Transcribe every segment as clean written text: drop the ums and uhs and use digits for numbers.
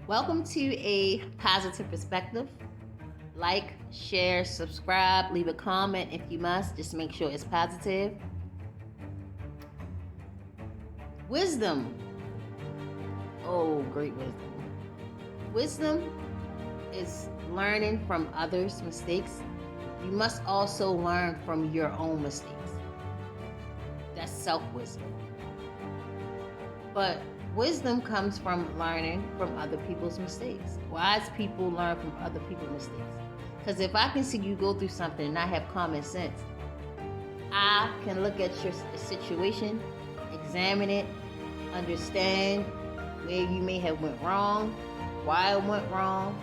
Welcome to a positive perspective. Like, share, subscribe, leave a comment if you must. Just make sure it's positive. Wisdom. Oh, great wisdom. Wisdom is learning from others' mistakes. You must also learn from your own mistakes. That's self-wisdom. But wisdom comes from learning from other people's mistakes. Wise people learn from other people's mistakes. Because if I can see you go through something and I have common sense, I can look at your situation, examine it, understand where you may have went wrong, why it went wrong,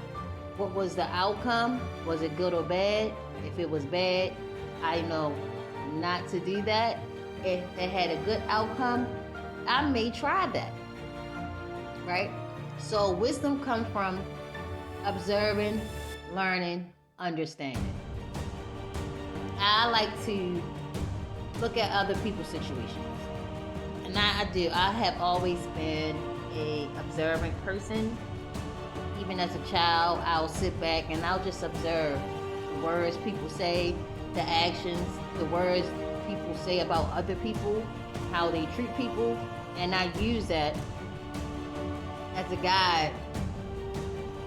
what was the outcome, was it good or bad? If it was bad, I know not to do that. If it had a good outcome, I may try that, right? So wisdom comes from observing, learning, understanding. I like to look at other people's situations. And I do. I have always been a observant person. Even as a child, I'll sit back and I'll just observe the words people say, the actions, the words people say about other people, how they treat people, and I use that as a guide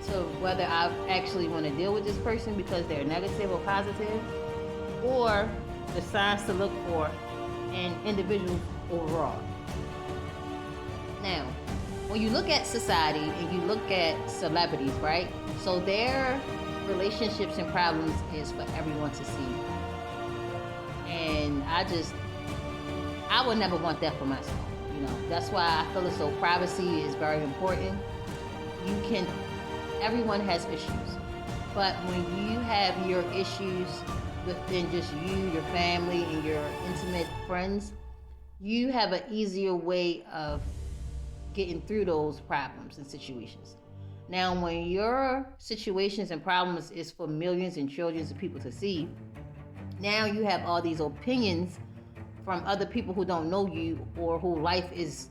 to whether I actually want to deal with this person because they're negative or positive, or the signs to look for in individuals overall. Now, when you look at society and you look at celebrities, right? So their relationships and problems is for everyone to see. And I would never want that for myself. That's why I feel as though privacy is very important. Everyone has issues. But when you have your issues within just you, your family, and your intimate friends, you have an easier way of getting through those problems and situations. Now, when your situations and problems is for millions and trillions of people to see, now you have all these opinions from other people who don't know you or whose life is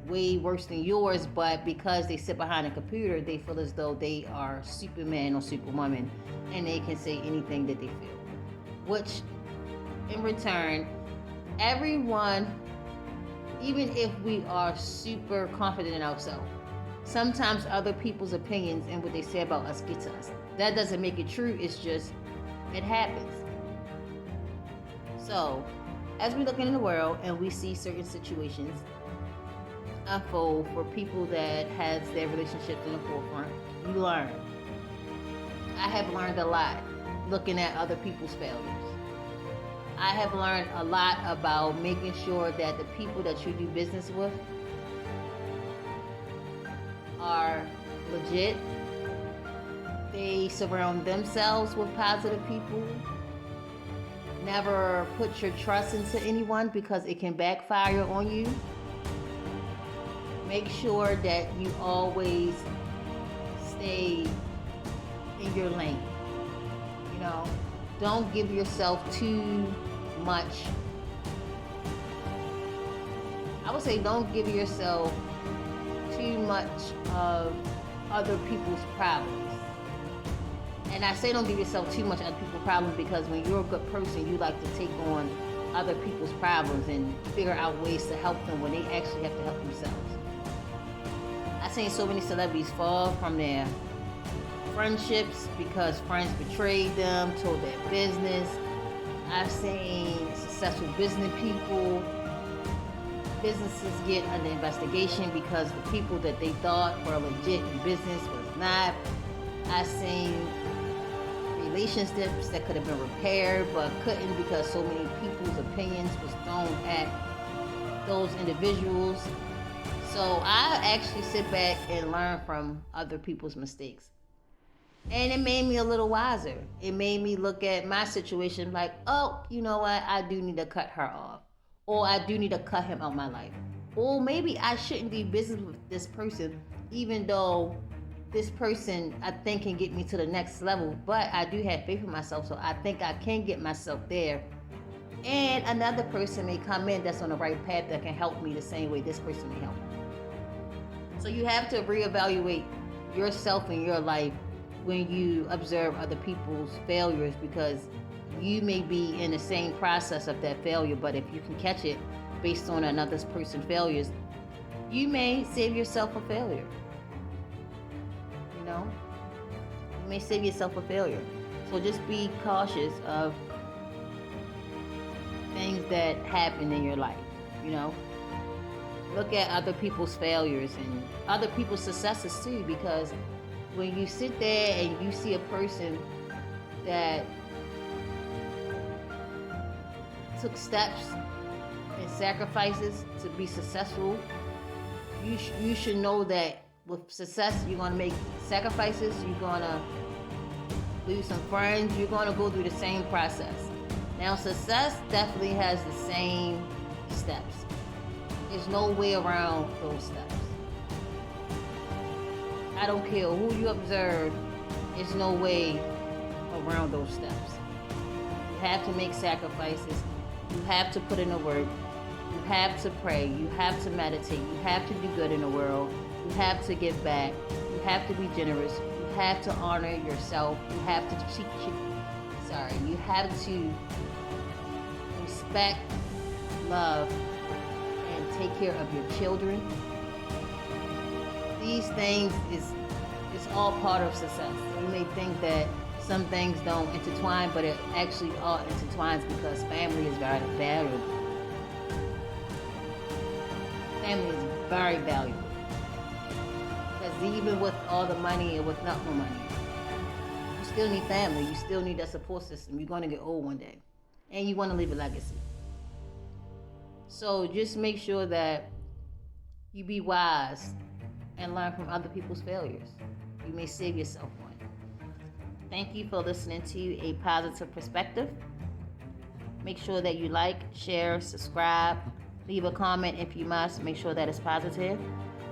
way worse than yours, but because they sit behind a computer, they feel as though they are Superman or Superwoman and they can say anything that they feel. Which, in return, everyone, even if we are super confident in ourselves, sometimes other people's opinions and what they say about us get to us. That doesn't make it true, it's just, it happens. So, as we look in the world and we see certain situations unfold for people that has their relationships in the forefront, you learn. I have learned a lot looking at other people's failures. I have learned a lot about making sure that the people that you do business with are legit. They surround themselves with positive people. Never put your trust into anyone because it can backfire on you. Make sure that you always stay in your lane. Don't give yourself too much. I would say don't give yourself too much of other people's problems. And I say don't give yourself too much other people's problems because when you're a good person, you like to take on other people's problems and figure out ways to help them when they actually have to help themselves. I've seen so many celebrities fall from their friendships because friends betrayed them, told their business. I've seen successful businesses get under investigation because the people that they thought were legit in business was not. I've seen relationships that could have been repaired but couldn't because so many people's opinions was thrown at those individuals. So I actually sit back and learn from other people's mistakes. And it made me a little wiser. It made me look at my situation like, oh, you know what? I do need to cut her off. Or I do need to cut him out of my life. Or maybe I shouldn't do business with this person even though this person I think can get me to the next level, but I do have faith in myself, so I think I can get myself there. And another person may come in that's on the right path that can help me the same way this person may help me. So you have to reevaluate yourself in your life when you observe other people's failures, because you may be in the same process of that failure, but if you can catch it based on another person's failures, you may save yourself a failure. You know? You may save yourself a failure. So just be cautious of things that happen in your life, you know? Look at other people's failures and other people's successes too, because when you sit there and you see a person that took steps and sacrifices to be successful, you should know that with success, you're going to make sacrifices, you're going to lose some friends, you're going to go through the same process. Now, success definitely has the same steps. There's no way around those steps. I don't care who you observe, there's no way around those steps. You have to make sacrifices. You have to put in the work. You have to pray. You have to meditate. You have to do good in the world. You have to give back. You have to be generous. You have to honor yourself. You have to you have to respect, love, and take care of your children. These things is all part of success. You may think that some things don't intertwine, but it actually all intertwines, because family is very valuable. Family is very valuable. Because even with all the money and with not no money, you still need family. You still need that support system. You're going to get old one day. And you want to leave a legacy. So just make sure that you be wise and learn from other people's failures. You may save yourself one. Thank you for listening to A Positive Perspective. Make sure that you like, share, subscribe, leave a comment if you must. Make sure that it's positive.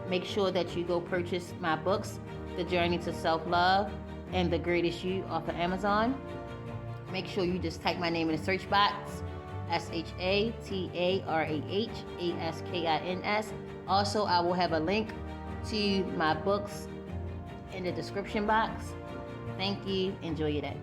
Make sure that you go purchase my books, The Journey to Self-Love and The Greatest You, off of Amazon. Make sure you just type my name in the search box, SHATARAHASKINS. Also, I will have a link to my books in the description box. Thank you. Enjoy your day.